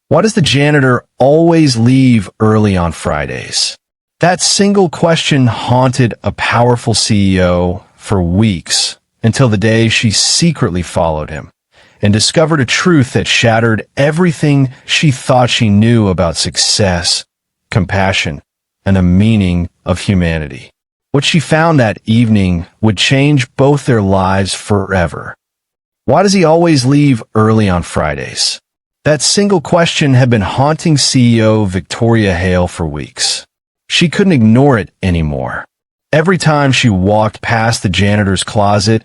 Why does the janitor always leave early on Fridays? That single question haunted a powerful CEO for weeks until the day she secretly followed him and discovered a truth that shattered everything she thought she knew about success, compassion, and the meaning of humanity. What she found that evening would change both their lives forever. Why does he always leave early on Fridays? That single question had been haunting CEO Victoria Hale for weeks. She couldn't ignore it anymore. Every time she walked past the janitor's closet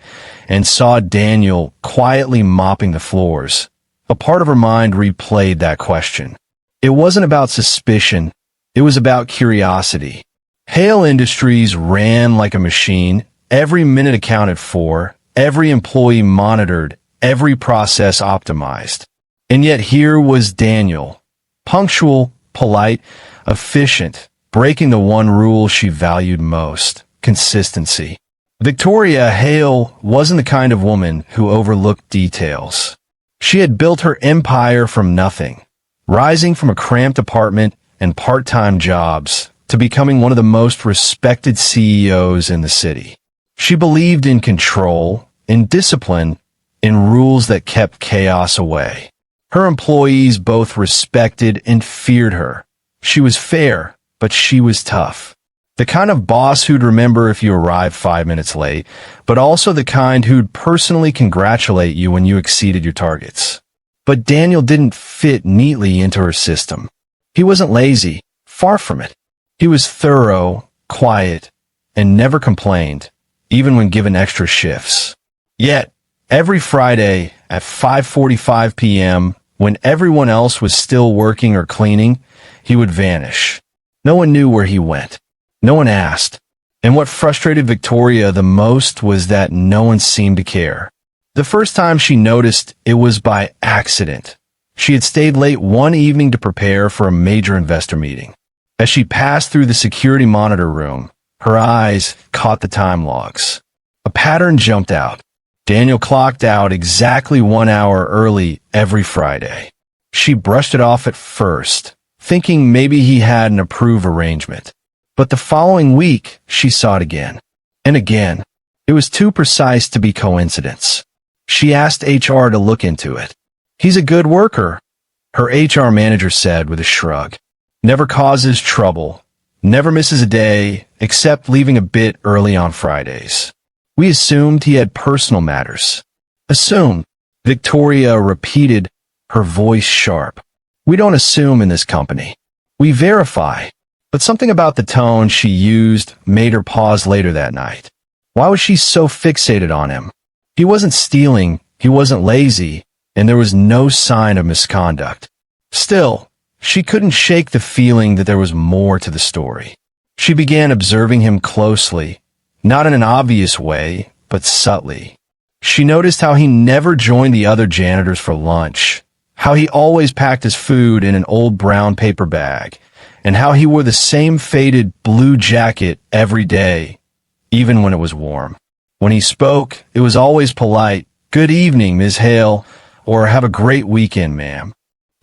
and saw Daniel quietly mopping the floors, a part of her mind replayed that question. It wasn't about suspicion, it was about curiosity. Hale Industries ran like a machine, every minute accounted for, every employee monitored, every process optimized. And yet here was Daniel, punctual, polite, efficient, breaking the one rule she valued most, consistency. Victoria Hale wasn't the kind of woman who overlooked details. She had built her empire from nothing, rising from a cramped apartment and part-time jobs to becoming one of the most respected CEOs in the city. She believed in control, in discipline, in rules that kept chaos away. Her employees both respected and feared her. She was fair, but she was tough. The kind of boss who'd remember if you arrived 5 minutes late, but also the kind who'd personally congratulate you when you exceeded your targets. But Daniel didn't fit neatly into her system. He wasn't lazy, far from it. He was thorough, quiet, and never complained, even when given extra shifts. Yet, every Friday at 5:45 p.m., when everyone else was still working or cleaning, he would vanish. No one knew where he went. No one asked. And what frustrated Victoria the most was that no one seemed to care. The first time she noticed, it was by accident. She had stayed late one evening to prepare for a major investor meeting. As she passed through the security monitor room, her eyes caught the time logs. A pattern jumped out. Daniel clocked out exactly 1 hour early every Friday. She brushed it off at first, thinking maybe he had an approved arrangement. But the following week, she saw it again. And again. It was too precise to be coincidence. She asked HR to look into it. "He's a good worker," her HR manager said with a shrug. "Never causes trouble. Never misses a day, except leaving a bit early on Fridays. We assumed he had personal matters." "Assume," Victoria repeated, her voice sharp. "We don't assume in this company. We verify." But something about the tone she used made her pause later that night. Why was she so fixated on him? He wasn't stealing, he wasn't lazy, and there was no sign of misconduct. Still, she couldn't shake the feeling that there was more to the story. She began observing him closely, not in an obvious way, but subtly. She noticed how he never joined the other janitors for lunch, how he always packed his food in an old brown paper bag, and how he wore the same faded blue jacket every day, even when it was warm. When he spoke, it was always polite, "Good evening, Ms. Hale," or "Have a great weekend, ma'am."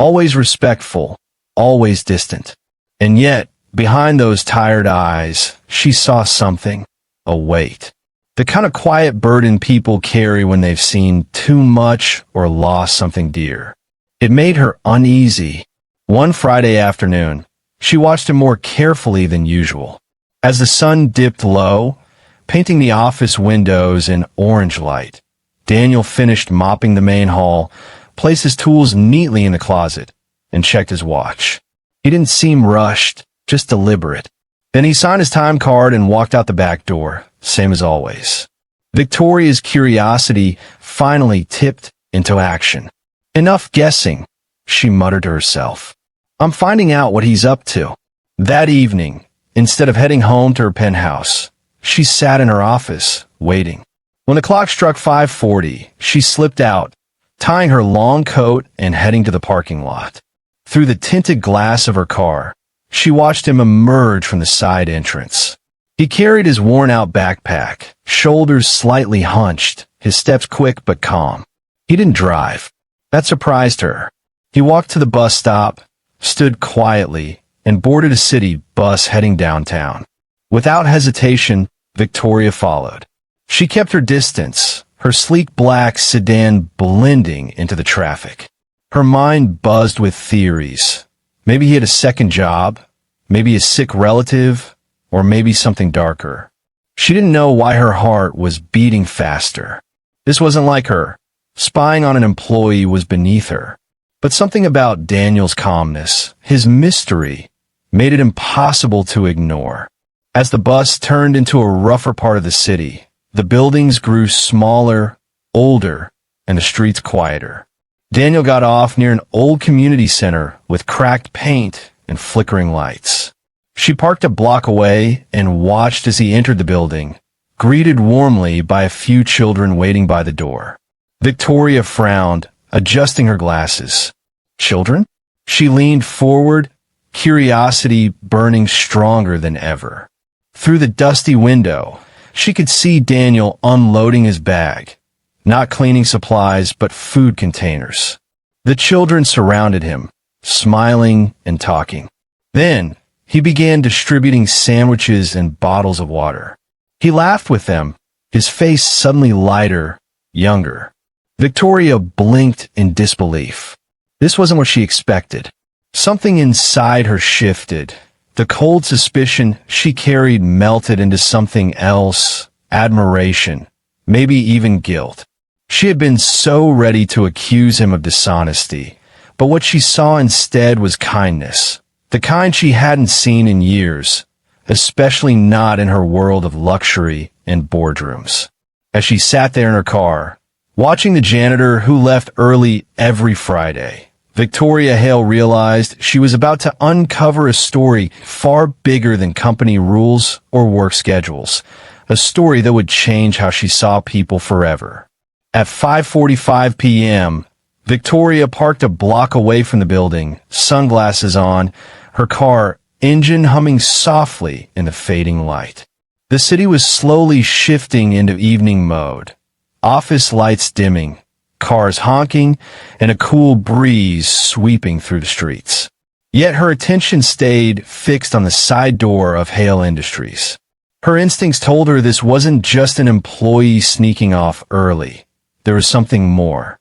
Always respectful, always distant. And yet, behind those tired eyes, she saw something, a weight. The kind of quiet burden people carry when they've seen too much or lost something dear. It made her uneasy. One Friday afternoon, she watched him more carefully than usual. As the sun dipped low, painting the office windows in orange light, Daniel finished mopping the main hall, placed his tools neatly in the closet, and checked his watch. He didn't seem rushed, just deliberate. Then he signed his time card and walked out the back door, same as always. Victoria's curiosity finally tipped into action. "Enough guessing," she muttered to herself. "I'm finding out what he's up to." That evening, instead of heading home to her penthouse, she sat in her office, waiting. When the clock struck 5:40, she slipped out, tying her long coat and heading to the parking lot. Through the tinted glass of her car, she watched him emerge from the side entrance. He carried his worn-out backpack, shoulders slightly hunched, his steps quick but calm. He didn't drive. That surprised her. He walked to the bus stop, stood quietly, and boarded a city bus heading downtown. Without hesitation, Victoria followed. She kept her distance, her sleek black sedan blending into the traffic. Her mind buzzed with theories. Maybe he had a second job, maybe a sick relative, or maybe something darker. She didn't know why her heart was beating faster. This wasn't like her. Spying on an employee was beneath her. But something about Daniel's calmness, his mystery, made it impossible to ignore. As the bus turned into a rougher part of the city, the buildings grew smaller, older, and the streets quieter. Daniel got off near an old community center with cracked paint and flickering lights. She parked a block away and watched as he entered the building, greeted warmly by a few children waiting by the door. Victoria frowned, adjusting her glasses. Children? She leaned forward, curiosity burning stronger than ever. Through the dusty window, she could see Daniel unloading his bag, not cleaning supplies but food containers. The children surrounded him, smiling and talking. Then, he began distributing sandwiches and bottles of water. He laughed with them, his face suddenly lighter, younger. Victoria blinked in disbelief. This wasn't what she expected. Something inside her shifted. The cold suspicion she carried melted into something else, admiration, maybe even guilt. She had been so ready to accuse him of dishonesty, but what she saw instead was kindness, the kind she hadn't seen in years, especially not in her world of luxury and boardrooms. As she sat there in her car, watching the janitor who left early every Friday, Victoria Hale realized she was about to uncover a story far bigger than company rules or work schedules, a story that would change how she saw people forever. At 5:45 p.m., Victoria parked a block away from the building, sunglasses on, her car engine humming softly in the fading light. The city was slowly shifting into evening mode, office lights dimming, cars honking, and a cool breeze sweeping through the streets. Yet her attention stayed fixed on the side door of Hale Industries. Her instincts told her this wasn't just an employee sneaking off early. There was something more.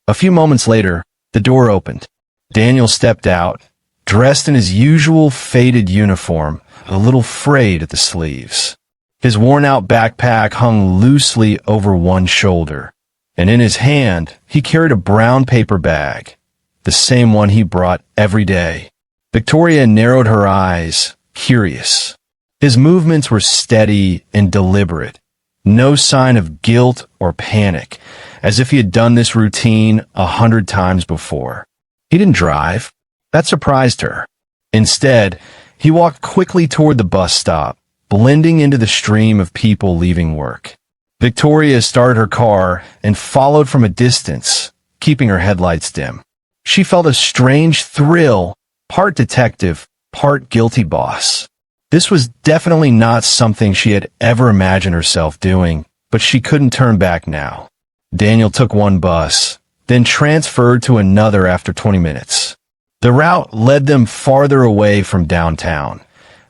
A few moments later, the door opened. Daniel stepped out, dressed in his usual faded uniform, a little frayed at the sleeves. His worn-out backpack hung loosely over one shoulder, and in his hand, he carried a brown paper bag, the same one he brought every day. Victoria narrowed her eyes, curious. His movements were steady and deliberate, no sign of guilt or panic, as if he had done this routine 100 times before. He didn't drive. That surprised her. Instead, he walked quickly toward the bus stop, blending into the stream of people leaving work. Victoria started her car and followed from a distance, keeping her headlights dim. She felt a strange thrill, part detective, part guilty boss. This was definitely not something she had ever imagined herself doing, but she couldn't turn back now. Daniel took one bus, then transferred to another after 20 minutes. The route led them farther away from downtown,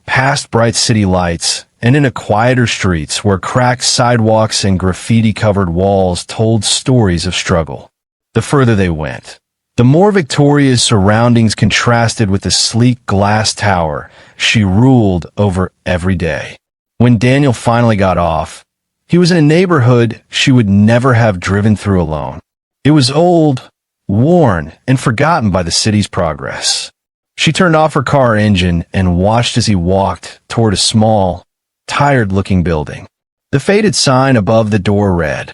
past bright city lights, and into quieter streets where cracked sidewalks and graffiti-covered walls told stories of struggle. The further they went, the more Victoria's surroundings contrasted with the sleek glass tower she ruled over every day. When Daniel finally got off, he was in a neighborhood she would never have driven through alone. It was old, worn, and forgotten by the city's progress. She turned off her car engine and watched as he walked toward a small, tired-looking building. The faded sign above the door read,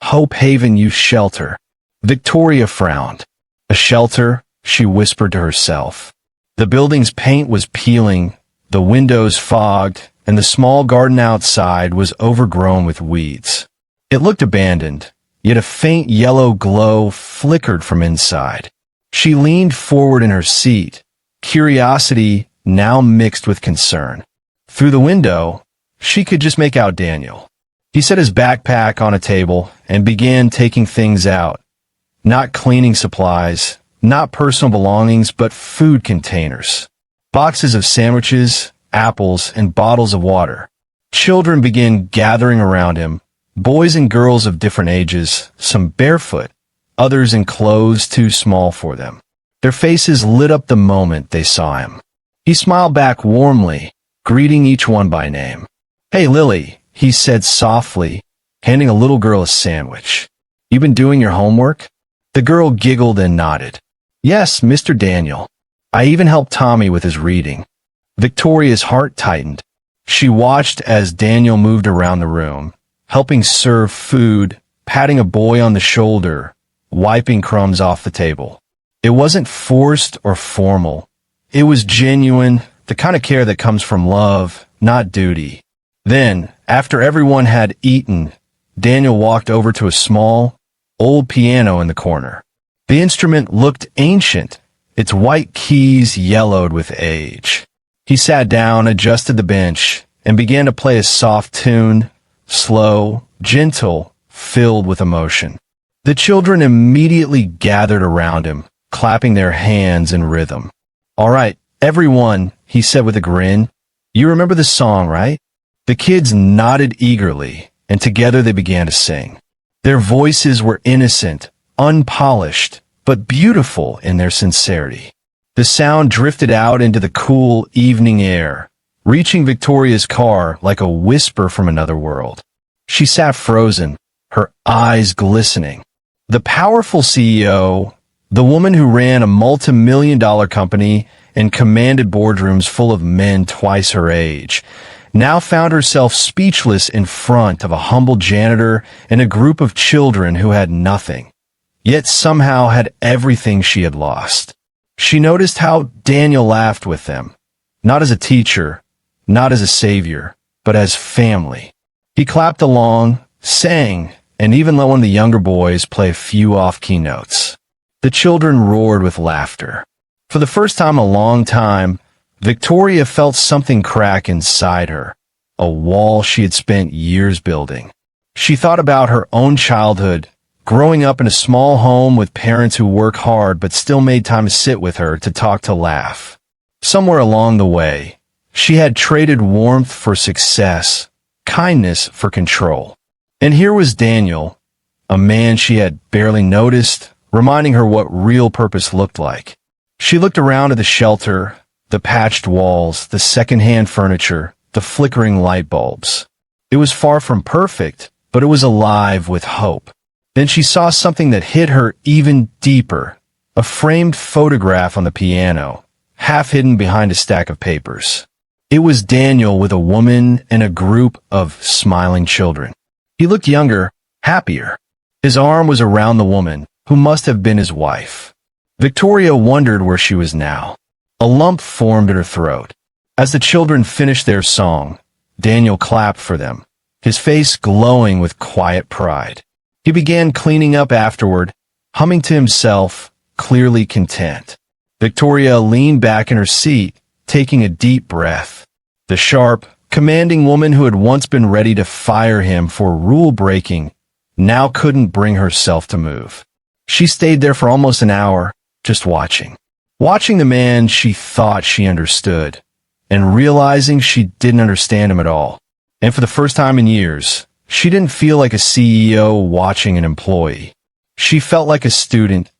"Hope Haven Youth Shelter." Victoria frowned. A shelter, she whispered to herself. The building's paint was peeling, the windows fogged, and the small garden outside was overgrown with weeds. It looked abandoned, yet a faint yellow glow flickered from inside. She leaned forward in her seat, curiosity now mixed with concern. Through the window, she could just make out Daniel. He set his backpack on a table and began taking things out. Not cleaning supplies, Not personal belongings, but food containers. Boxes of sandwiches, apples, and bottles of water. Children began gathering around him, boys and girls of different ages, some barefoot, others in clothes too small for them. Their faces lit up the moment they saw him. He smiled back warmly, greeting each one by name. "Hey, Lily," he said softly, handing a little girl a sandwich. "You been doing your homework?" The girl giggled and nodded. "Yes, Mr. Daniel. I even helped Tommy with his reading." Victoria's heart tightened. She watched as Daniel moved around the room, helping serve food, patting a boy on the shoulder, wiping crumbs off the table. It wasn't forced or formal. It was genuine, the kind of care that comes from love, not duty. Then, after everyone had eaten, Daniel walked over to a small, old piano in the corner. The instrument looked ancient, its white keys yellowed with age. He sat down, adjusted the bench, and began to play a soft tune, slow, gentle, filled with emotion. The children immediately gathered around him, clapping their hands in rhythm. "All right, everyone," he said with a grin. "You remember the song, right?" The kids nodded eagerly, and together they began to sing. Their voices were innocent, unpolished, but beautiful in their sincerity. The sound drifted out into the cool evening air, reaching Victoria's car like a whisper from another world. She sat frozen, her eyes glistening. The powerful CEO, the woman who ran a multi-million-dollar company and commanded boardrooms full of men twice her age, now found herself speechless in front of a humble janitor and a group of children who had nothing, yet somehow had everything she had lost. She noticed how Daniel laughed with them, not as a teacher, not as a savior, but as family. He clapped along, sang, and even let one of the younger boys play a few off-key notes. The children roared with laughter. For the first time in a long time, Victoria felt something crack inside her, a wall she had spent years building. She thought about her own childhood, growing up in a small home with parents who work hard but still made time to sit with her, to talk, to laugh. Somewhere along the way, she had traded warmth for success, kindness for control. And here was Daniel, a man she had barely noticed, reminding her what real purpose looked like. She looked around at the shelter, the patched walls, the second-hand furniture, the flickering light bulbs. It was far from perfect, but it was alive with hope. Then she saw something that hit her even deeper, a framed photograph on the piano, half hidden behind a stack of papers. It was Daniel with a woman and a group of smiling children. He looked younger, happier. His arm was around the woman, who must have been his wife. Victoria wondered where she was now. A lump formed in her throat. As the children finished their song, Daniel clapped for them, his face glowing with quiet pride. He began cleaning up afterward, humming to himself, clearly content. Victoria leaned back in her seat, taking a deep breath. The sharp, commanding woman who had once been ready to fire him for rule-breaking now couldn't bring herself to move. She stayed there for almost an hour, just watching. Watching the man she thought she understood, and realizing she didn't understand him at all. And for the first time in years, she didn't feel like a CEO watching an employee. She felt like a student,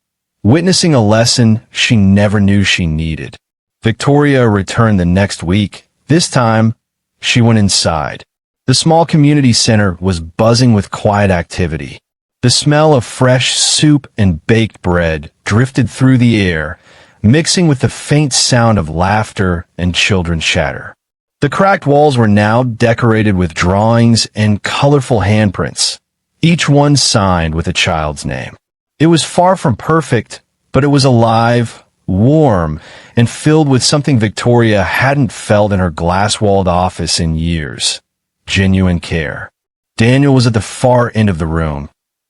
witnessing a lesson she never knew she needed. Victoria returned the next week. This time, she went inside. The small community center was buzzing with quiet activity. The smell of fresh soup and baked bread drifted through the air, mixing with the faint sound of laughter and children's chatter. The cracked walls were now decorated with drawings and colorful handprints, each one signed with a child's name. It was far from perfect, but it was alive, warm, and filled with something Victoria hadn't felt in her glass-walled office in years: genuine care. Daniel was at the far end of the room,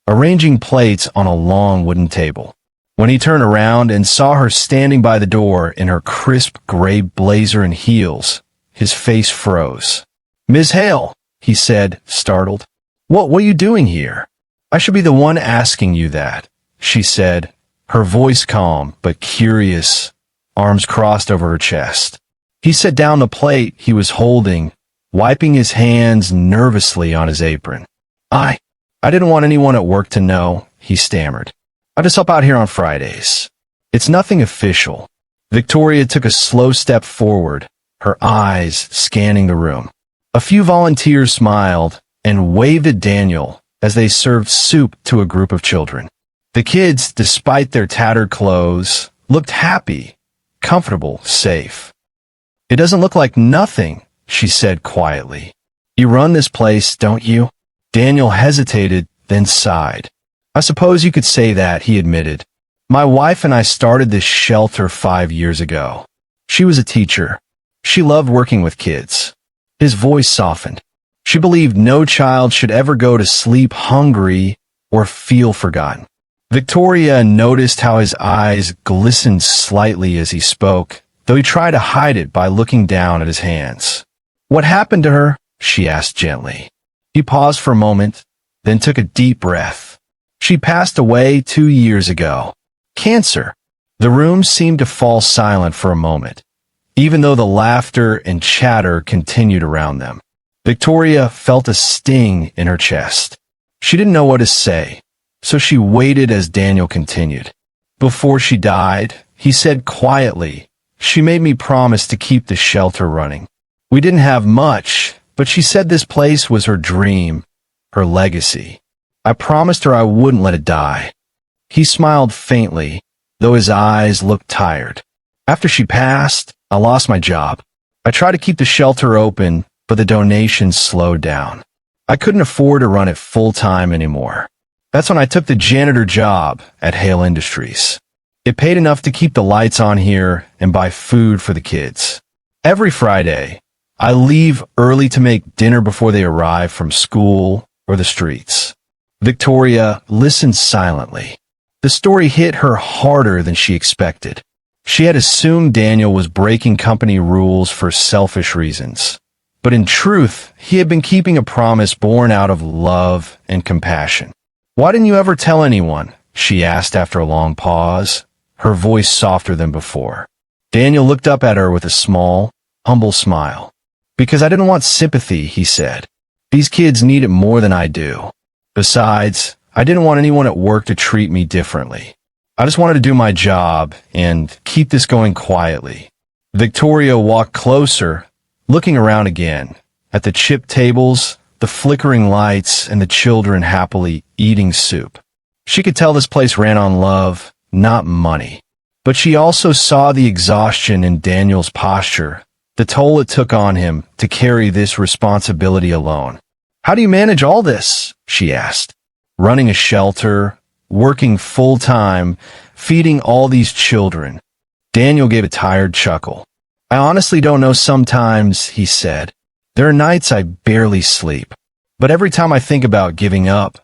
arranging plates on a long wooden table. When he turned around and saw her standing by the door in her crisp gray blazer and heels, his face froze. "Ms. Hale," he said, startled. What are you doing here?" "I should be the one asking you that," she said, her voice calm but curious, arms crossed over her chest. He set down the plate he was holding, wiping his hands nervously on his apron. I didn't want anyone at work to know, he stammered. I just help out here on Fridays. It's nothing official. Victoria took a slow step forward, her eyes scanning the room. A few volunteers smiled and waved at Daniel as they served soup to a group of children. The kids, despite their tattered clothes, looked happy, comfortable, safe. It doesn't look like nothing, she said quietly. You run this place, don't you? Daniel hesitated, then sighed. I suppose you could say that, he admitted. My wife and I started this shelter 5 years ago. She was a teacher. She loved working with kids. His voice softened. She believed no child should ever go to sleep hungry or feel forgotten. Victoria noticed how his eyes glistened slightly as he spoke, though he tried to hide it by looking down at his hands. What happened to her? She asked gently. He paused for a moment, then took a deep breath. She passed away 2 years ago. Cancer. The room seemed to fall silent for a moment, even though the laughter and chatter continued around them. Victoria felt a sting in her chest. She didn't know what to say, so she waited as Daniel continued. Before she died, he said quietly, she made me promise to keep the shelter running. We didn't have much, but she said this place was her dream, her legacy. I promised her I wouldn't let it die. He smiled faintly, though his eyes looked tired. After she passed, I lost my job. I tried to keep the shelter open, but the donations slowed down. I couldn't afford to run it full-time anymore. That's when I took the janitor job at Hale Industries. It paid enough to keep the lights on here and buy food for the kids. Every Friday, I leave early to make dinner before they arrive from school or the streets. Victoria listened silently. The story hit her harder than she expected. She had assumed Daniel was breaking company rules for selfish reasons. But in truth, he had been keeping a promise born out of love and compassion. Why didn't you ever tell anyone? She asked after a long pause, her voice softer than before. Daniel looked up at her with a small, humble smile. Because I didn't want sympathy, he said. These kids need it more than I do. Besides, I didn't want anyone at work to treat me differently. I just wanted to do my job and keep this going quietly. Victoria walked closer, looking around again, at the chipped tables, the flickering lights, and the children happily eating soup. She could tell this place ran on love, not money. But she also saw the exhaustion in Daniel's posture, the toll it took on him to carry this responsibility alone. How do you manage all this? She asked. Running a shelter, working full-time, feeding all these children. Daniel gave a tired chuckle. I honestly don't know sometimes, he said. There are nights I barely sleep. But every time I think about giving up,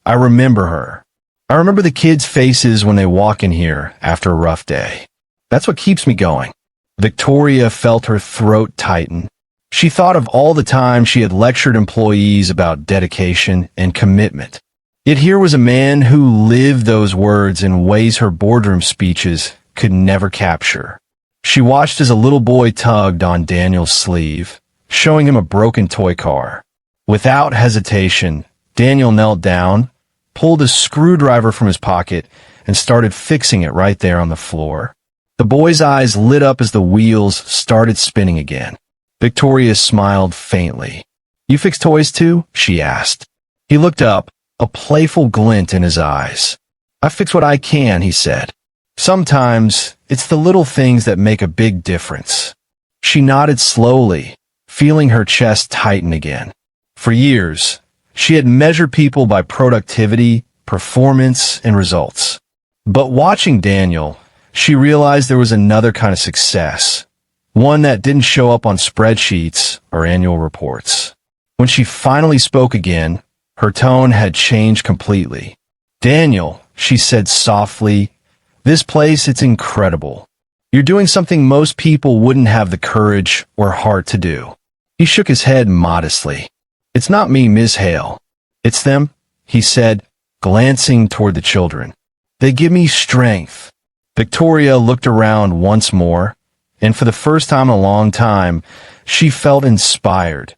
I remember her. I remember the kids' faces when they walk in here after a rough day. That's what keeps me going. Victoria felt her throat tighten. She thought of all the time she had lectured employees about dedication and commitment. Yet here was a man who lived those words in ways her boardroom speeches could never capture. She watched as a little boy tugged on Daniel's sleeve, showing him a broken toy car. Without hesitation, Daniel knelt down, pulled a screwdriver from his pocket, and started fixing it right there on the floor. The boy's eyes lit up as the wheels started spinning again. Victoria smiled faintly. You fix toys too? She asked. He looked up, a playful glint in his eyes. I fix what I can, he said. Sometimes, it's the little things that make a big difference. She nodded slowly, feeling her chest tighten again. For years, she had measured people by productivity, performance, and results. But watching Daniel, she realized there was another kind of success, one that didn't show up on spreadsheets or annual reports. When she finally spoke again, her tone had changed completely. Daniel, she said softly, this place, it's incredible. You're doing something most people wouldn't have the courage or heart to do. He shook his head modestly. It's not me, Ms. Hale. It's them, he said, glancing toward the children. They give me strength. Victoria looked around once more, and for the first time in a long time, she felt inspired,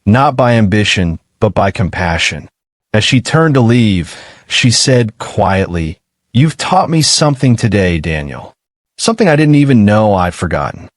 not by ambition, but by compassion. As she turned to leave, she said quietly, "You've taught me something today, Daniel. Something I didn't even know I'd forgotten."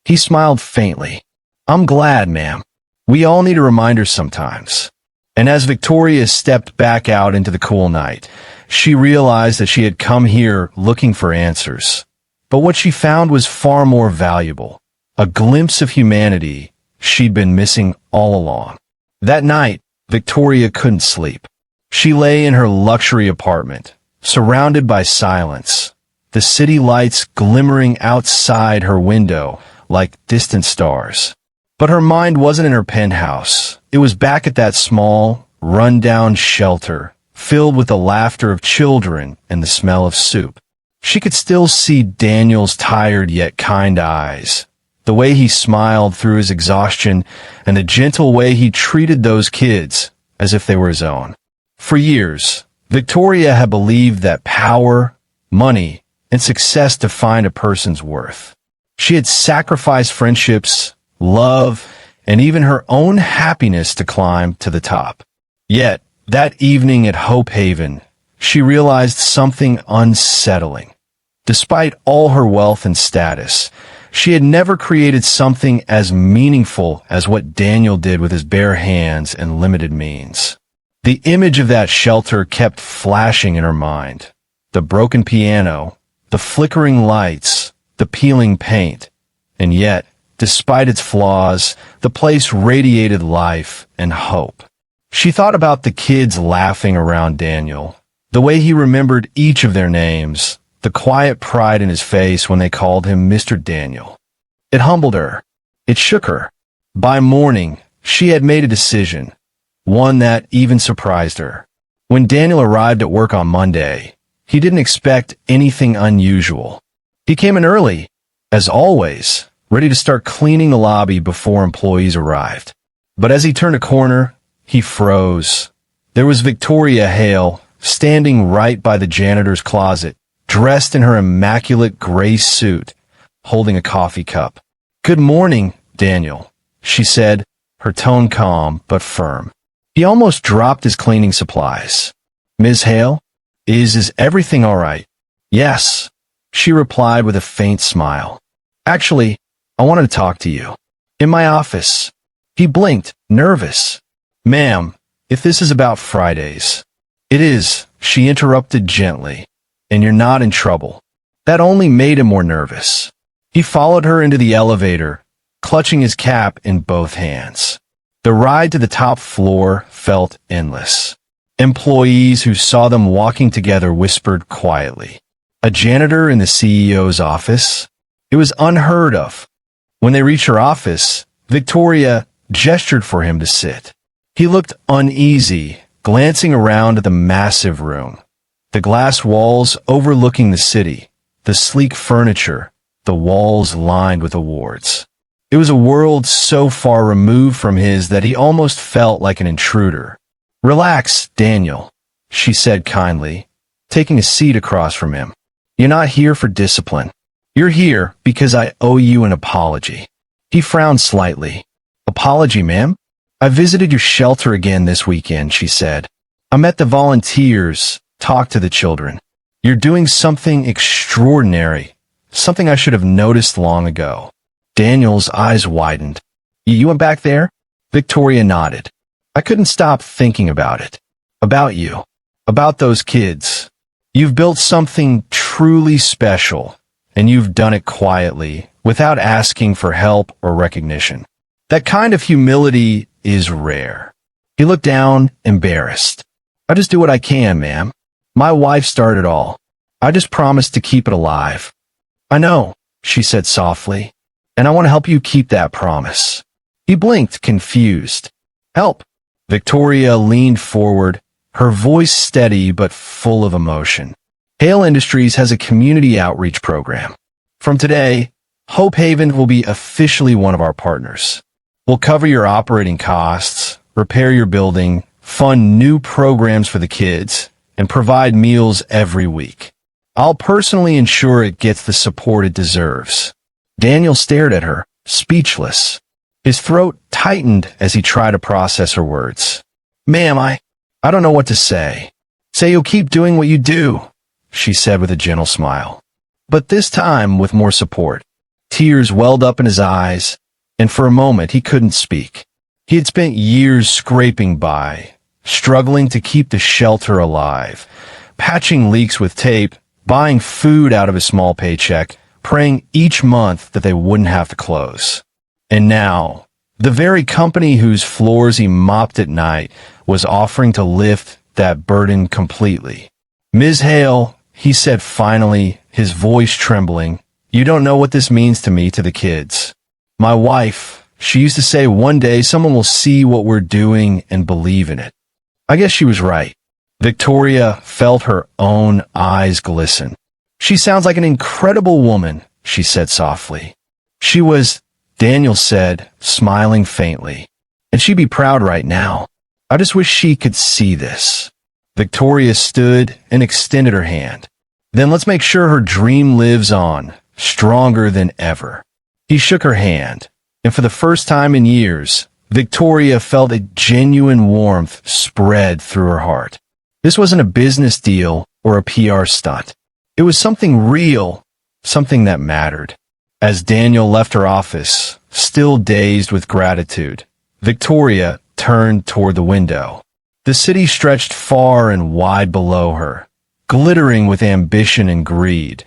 He smiled faintly. "I'm glad, ma'am. We all need a reminder sometimes." And as Victoria stepped back out into the cool night, she realized that she had come here looking for answers. But what she found was far more valuable, a glimpse of humanity she'd been missing all along. That night, Victoria couldn't sleep. She lay in her luxury apartment, surrounded by silence, the city lights glimmering outside her window like distant stars. But her mind wasn't in her penthouse. It was back at that small, run-down shelter, filled with the laughter of children and the smell of soup. She could still see Daniel's tired yet kind eyes, the way he smiled through his exhaustion, and the gentle way he treated those kids as if they were his own. For years, Victoria had believed that power, money, and success defined a person's worth. She had sacrificed friendships, love, and even her own happiness to climb to the top. Yet, that evening at Hope Haven, she realized something unsettling. Despite all her wealth and status, she had never created something as meaningful as what Daniel did with his bare hands and limited means. The image of that shelter kept flashing in her mind. The broken piano, the flickering lights, the peeling paint. And yet, despite its flaws, the place radiated life and hope. She thought about the kids laughing around Daniel, the way he remembered each of their names, the quiet pride in his face when they called him Mr. Daniel. It humbled her. It shook her. By morning, she had made a decision, one that even surprised her. When Daniel arrived at work on Monday, he didn't expect anything unusual. He came in early, as always, ready to start cleaning the lobby before employees arrived. But as he turned a corner, he froze. There was Victoria Hale, standing right by the janitor's closet, dressed in her immaculate gray suit, holding a coffee cup. "Good morning, Daniel," she said, her tone calm but firm. He almost dropped his cleaning supplies. "Ms. Hale, is everything all right?" "Yes," she replied with a faint smile. "Actually, I wanted to talk to you. In my office." He blinked, nervous. "Ma'am, if this is about Fridays." "It is," she interrupted gently, "and you're not in trouble." That only made him more nervous. He followed her into the elevator, clutching his cap in both hands. The ride to the top floor felt endless. Employees who saw them walking together whispered quietly. A janitor in the CEO's office? It was unheard of. When they reached her office, Victoria gestured for him to sit. He looked uneasy, glancing around at the massive room. The glass walls overlooking the city, the sleek furniture, the walls lined with awards. It was a world so far removed from his that he almost felt like an intruder. "Relax, Daniel," she said kindly, taking a seat across from him. "You're not here for discipline. You're here because I owe you an apology." He frowned slightly. "Apology, ma'am? I visited your shelter again this weekend," she said. "I met the volunteers, talked to the children. You're doing something extraordinary, something I should have noticed long ago." Daniel's eyes widened. You went back there?" Victoria nodded. "I couldn't stop thinking about it. About you. About those kids. You've built something truly special, and you've done it quietly, without asking for help or recognition. That kind of humility is rare." He looked down, embarrassed. "I just do what I can, ma'am. My wife started it all. I just promised to keep it alive." "I know," she said softly, "and I want to help you keep that promise." He blinked, confused. "Help?" Victoria leaned forward, her voice steady but full of emotion. Hale Industries has a community outreach program. From today, Hope Haven will be officially one of our partners. We'll cover your operating costs, repair your building, fund new programs for the kids, and provide meals every week. I'll personally ensure it gets the support it deserves." Daniel stared at her, speechless. His throat tightened as he tried to process her words. "Ma'am, I don't know what to say." "Say you'll keep doing what you do," she said with a gentle smile. But this time with more support. Tears welled up in his eyes, and for a moment he couldn't speak. He had spent years scraping by, struggling to keep the shelter alive, patching leaks with tape, buying food out of his small paycheck, praying each month that they wouldn't have to close. And now, the very company whose floors he mopped at night was offering to lift that burden completely. "Ms. Hale," he said finally, his voice trembling, "you don't know what this means to me, to the kids. My wife, she used to say one day someone will see what we're doing and believe in it." I guess she was right. Victoria felt her own eyes glisten. "She sounds like an incredible woman," she said softly. "She was," Daniel said, smiling faintly. "And she'd be proud right now. I just wish she could see this." Victoria stood and extended her hand. "Then let's make sure her dream lives on, stronger than ever." He shook her hand, and for the first time in years, Victoria felt a genuine warmth spread through her heart. This wasn't a business deal or a PR stunt. It was something real, something that mattered. As Daniel left her office, still dazed with gratitude, Victoria turned toward the window. The city stretched far and wide below her, glittering with ambition and greed.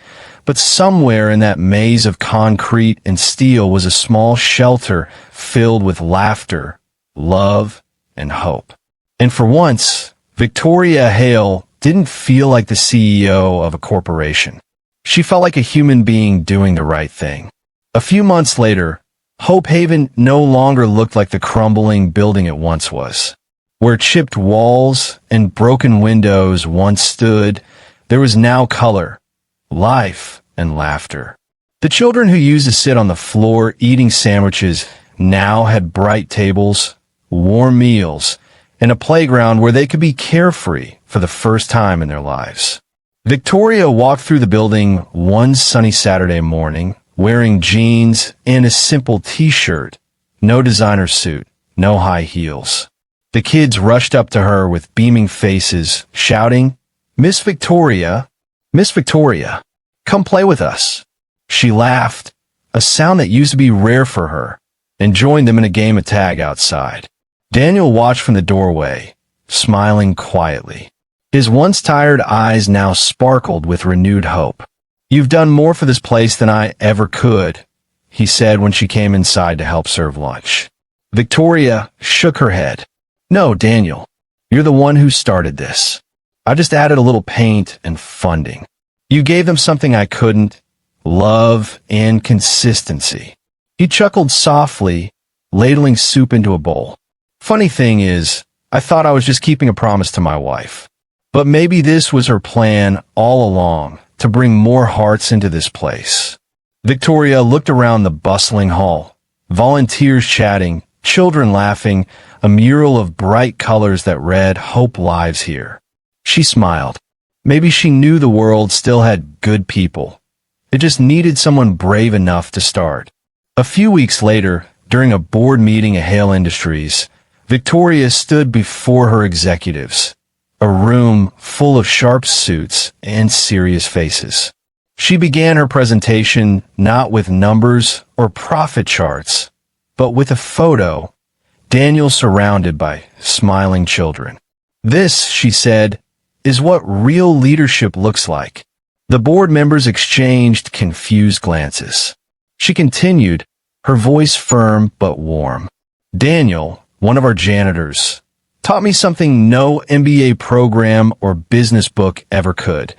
But somewhere in that maze of concrete and steel was a small shelter filled with laughter, love, and hope. And for once, Victoria Hale didn't feel like the CEO of a corporation. She felt like a human being doing the right thing. A few months later, Hope Haven no longer looked like the crumbling building it once was. Where chipped walls and broken windows once stood, there was now color, life, and laughter. The children who used to sit on the floor eating sandwiches now had bright tables, warm meals, and a playground where they could be carefree for the first time in their lives. Victoria walked through the building one sunny Saturday morning, wearing jeans and a simple t-shirt, no designer suit, no high heels. The kids rushed up to her with beaming faces, shouting, Miss Victoria, come play with us." She laughed, a sound that used to be rare for her, and joined them in a game of tag outside. Daniel watched from the doorway, smiling quietly. His once tired eyes now sparkled with renewed hope. "You've done more for this place than I ever could," he said when she came inside to help serve lunch. Victoria shook her head. "No, Daniel, you're the one who started this. I just added a little paint and funding. You gave them something I couldn't, love and consistency." He chuckled softly, ladling soup into a bowl. "Funny thing is, I thought I was just keeping a promise to my wife. But maybe this was her plan all along, to bring more hearts into this place." Victoria looked around the bustling hall, volunteers chatting, children laughing, a mural of bright colors that read, "Hope lives here." She smiled. Maybe she knew the world still had good people. It just needed someone brave enough to start. A few weeks later, during a board meeting at Hale Industries, Victoria stood before her executives, a room full of sharp suits and serious faces. She began her presentation not with numbers or profit charts, but with a photo, Daniel surrounded by smiling children. "This," she said, "is what real leadership looks like." The board members exchanged confused glances. She continued, her voice firm but warm. "Daniel, one of our janitors, taught me something no MBA program or business book ever could.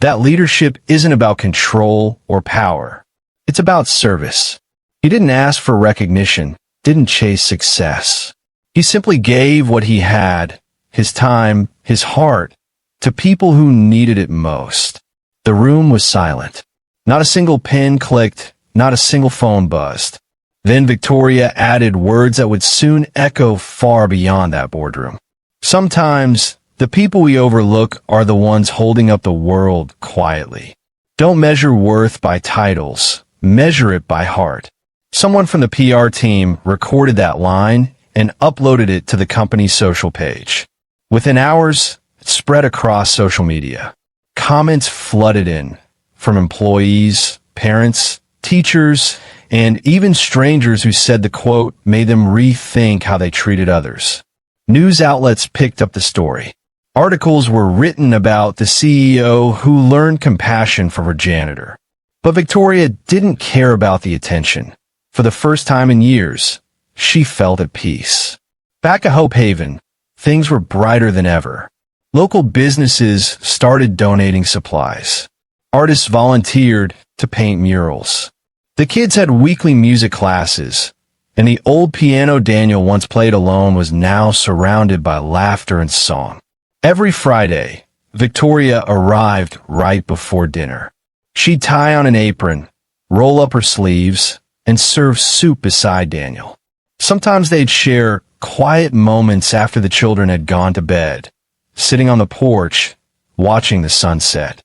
That leadership isn't about control or power. It's about service." He didn't ask for recognition, didn't chase success. He simply gave what he had, his time, his heart, to people who needed it most. The room was silent. Not a single pen clicked, not a single phone buzzed. Then Victoria added words that would soon echo far beyond that boardroom. "Sometimes The people we overlook are the ones holding up the world quietly. Don't measure worth by titles. Measure it by heart. Someone from the PR team recorded that line and uploaded it to the company's social page. Within hours, it spread across social media. Comments flooded in from employees, parents, teachers, and even strangers who said the quote made them rethink how they treated others. News outlets picked up the story. Articles were written about the CEO who learned compassion from her janitor. But Victoria didn't care about the attention. For the first time in years, she felt at peace. Back at Hope Haven, things were brighter than ever. Local businesses started donating supplies. Artists volunteered to paint murals. The kids had weekly music classes, and the old piano Daniel once played alone was now surrounded by laughter and song. Every Friday, Victoria arrived right before dinner. She'd tie on an apron, roll up her sleeves, and serve soup beside Daniel. Sometimes they'd share quiet moments after the children had gone to bed, sitting on the porch, watching the sunset.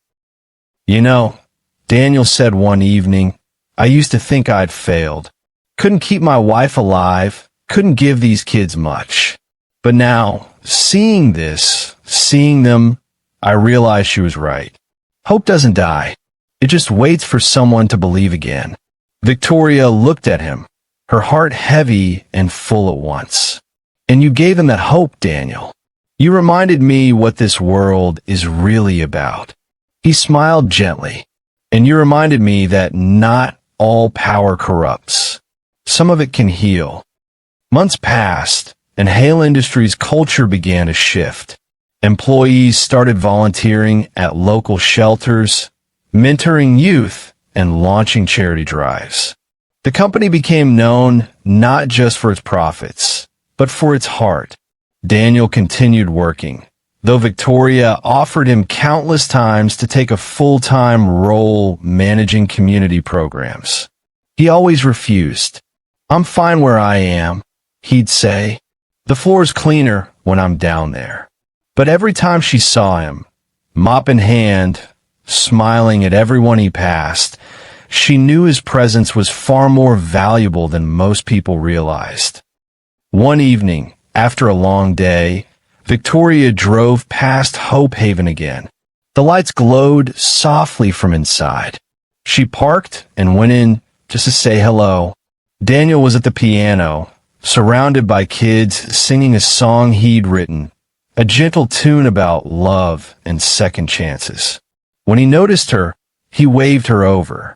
You know, Daniel said one evening, I used to think I'd failed. Couldn't keep my wife alive, couldn't give these kids much. But now, seeing them, I realized she was right. Hope doesn't die. It just waits for someone to believe again. Victoria looked at him, her heart heavy and full at once. And you gave them that hope, Daniel. You reminded me what this world is really about. He smiled gently, and you reminded me that not all power corrupts. Some of it can heal. Months passed, and Hale Industries' culture began to shift. Employees started volunteering at local shelters, mentoring youth, and launching charity drives. The company became known not just for its profits, but for its heart. Daniel continued working, though Victoria offered him countless times to take a full-time role managing community programs. He always refused. I'm fine where I am, he'd say. The floor's cleaner when I'm down there. But every time she saw him, mop in hand, smiling at everyone he passed, she knew his presence was far more valuable than most people realized. One evening, after a long day, Victoria drove past Hope Haven again. The lights glowed softly from inside. She parked and went in just to say hello. Daniel was at the piano, surrounded by kids singing a song he'd written, a gentle tune about love and second chances. When he noticed her, he waved her over.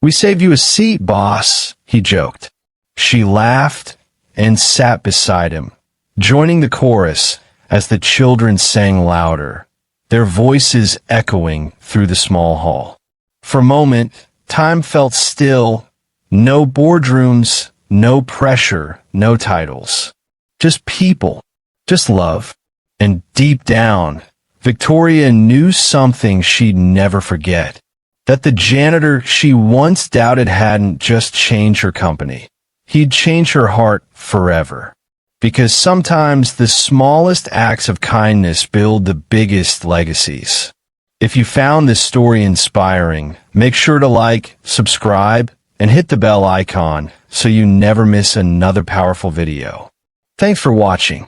We saved you a seat, boss, he joked. She laughed and sat beside him, joining the chorus as the children sang louder, their voices echoing through the small hall. For a moment, time felt still. No boardrooms, no pressure, no titles. Just people, just love. And deep down, Victoria knew something she'd never forget. That the janitor she once doubted hadn't just changed her company. He'd changed her heart forever. Because sometimes the smallest acts of kindness build the biggest legacies. If you found this story inspiring, make sure to like, subscribe, and hit the bell icon so you never miss another powerful video. Thanks for watching.